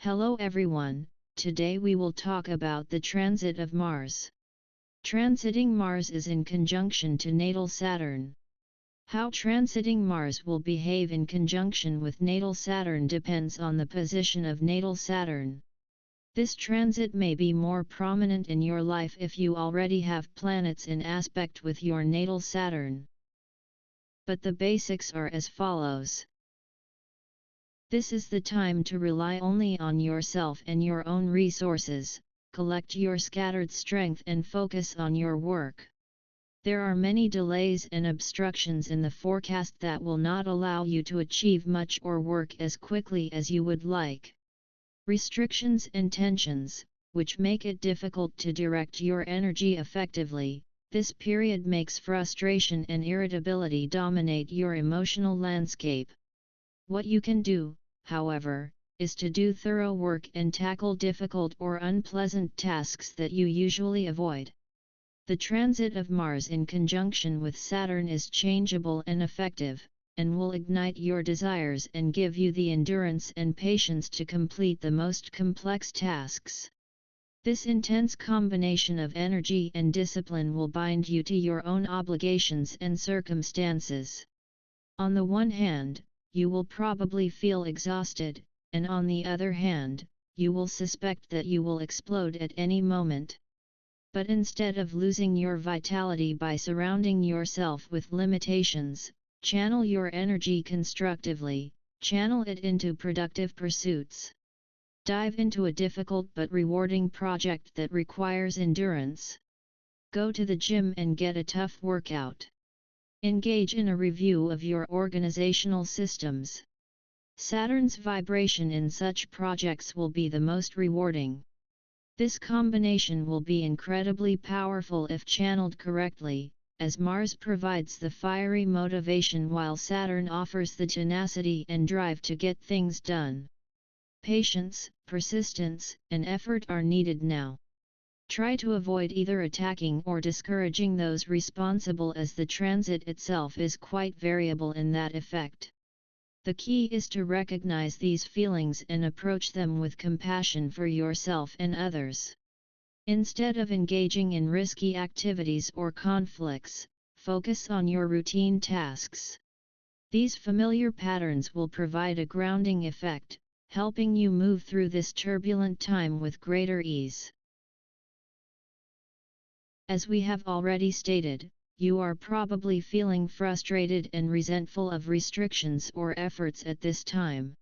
Hello everyone, today we will talk about the transit of Mars. Transiting Mars is in conjunction to natal Saturn. How transiting Mars will behave in conjunction with natal Saturn depends on the position of natal Saturn. This transit may be more prominent in your life if you already have planets in aspect with your natal Saturn. But the basics are as follows. This is the time to rely only on yourself and your own resources, collect your scattered strength and focus on your work. There are many delays and obstructions in the forecast that will not allow you to achieve much or work as quickly as you would like. Restrictions and tensions, which make it difficult to direct your energy effectively. This period makes frustration and irritability dominate your emotional landscape. What you can do, however, is to do thorough work and tackle difficult or unpleasant tasks that you usually avoid. The transit of Mars in conjunction with Saturn is changeable and effective, and will ignite your desires and give you the endurance and patience to complete the most complex tasks. This intense combination of energy and discipline will bind you to your own obligations and circumstances. On the one hand, you will probably feel exhausted, and on the other hand, you will suspect that you will explode at any moment. But instead of losing your vitality by surrounding yourself with limitations, channel your energy constructively, channel it into productive pursuits. Dive into a difficult but rewarding project that requires endurance. Go to the gym and get a tough workout. Engage in a review of your organizational systems. Saturn's vibration in such projects will be the most rewarding. This combination will be incredibly powerful if channeled correctly, as Mars provides the fiery motivation while Saturn offers the tenacity and drive to get things done. Patience, persistence, and effort are needed now. Try to avoid either attacking or discouraging those responsible, as the transit itself is quite variable in that effect. The key is to recognize these feelings and approach them with compassion for yourself and others. Instead of engaging in risky activities or conflicts, focus on your routine tasks. These familiar patterns will provide a grounding effect, helping you move through this turbulent time with greater ease. As we have already stated, you are probably feeling frustrated and resentful of restrictions or efforts at this time.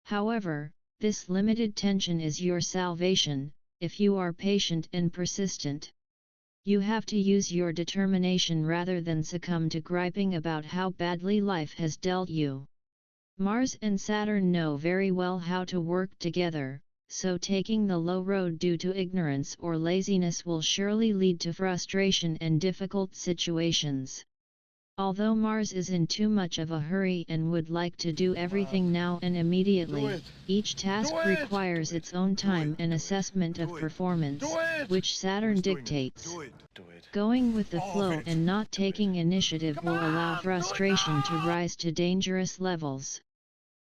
However, this limited tension is your salvation, if you are patient and persistent. You have to use your determination rather than succumb to griping about how badly life has dealt you. Mars and Saturn know very well how to work together, so taking the low road due to ignorance or laziness will surely lead to frustration and difficult situations. Although Mars is in too much of a hurry and would like to do everything now and immediately, each task requires its own time and assessment of performance, which Saturn dictates. Going with the flow and not taking initiative will allow frustration to rise to dangerous levels.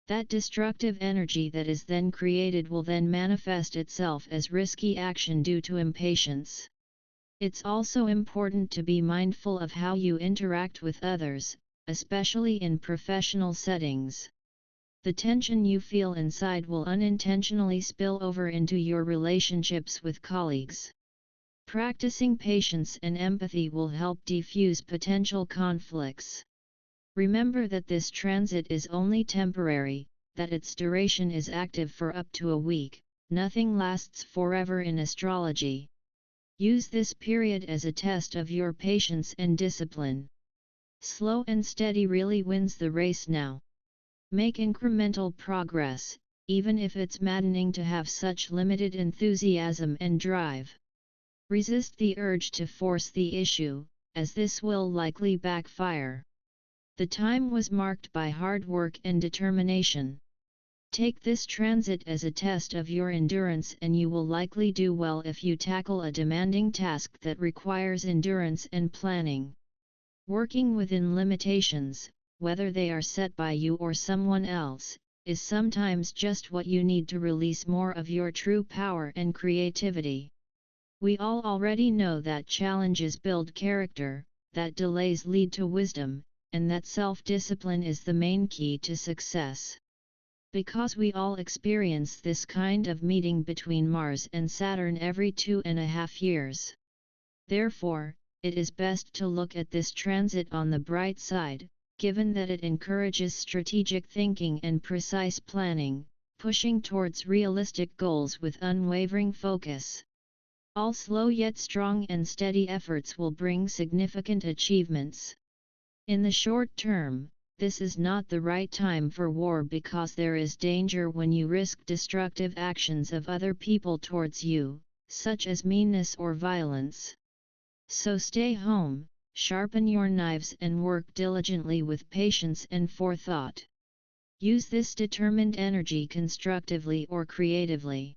That destructive energy that is then created will then manifest itself as risky action due to impatience. It's also important to be mindful of how you interact with others, especially in professional settings. The tension you feel inside will unintentionally spill over into your relationships with colleagues. Practicing patience and empathy will help defuse potential conflicts. Remember that this transit is only temporary, that its duration is active for up to a week. Nothing lasts forever in astrology. Use this period as a test of your patience and discipline. Slow and steady really wins the race now. Make incremental progress, even if it's maddening to have such limited enthusiasm and drive. Resist the urge to force the issue, as this will likely backfire. The time was marked by hard work and determination. Take this transit as a test of your endurance, and you will likely do well if you tackle a demanding task that requires endurance and planning. Working within limitations, whether they are set by you or someone else, is sometimes just what you need to release more of your true power and creativity. We all already know that challenges build character, that delays lead to wisdom, and that self-discipline is the main key to success. Because we all experience this kind of meeting between Mars and Saturn every 2.5 years. Therefore, it is best to look at this transit on the bright side, given that it encourages strategic thinking and precise planning, pushing towards realistic goals with unwavering focus. All slow yet strong and steady efforts will bring significant achievements. In the short term, this is not the right time for war because there is danger when you risk destructive actions of other people towards you, such as meanness or violence. So stay home, sharpen your knives and work diligently with patience and forethought. Use this determined energy constructively or creatively.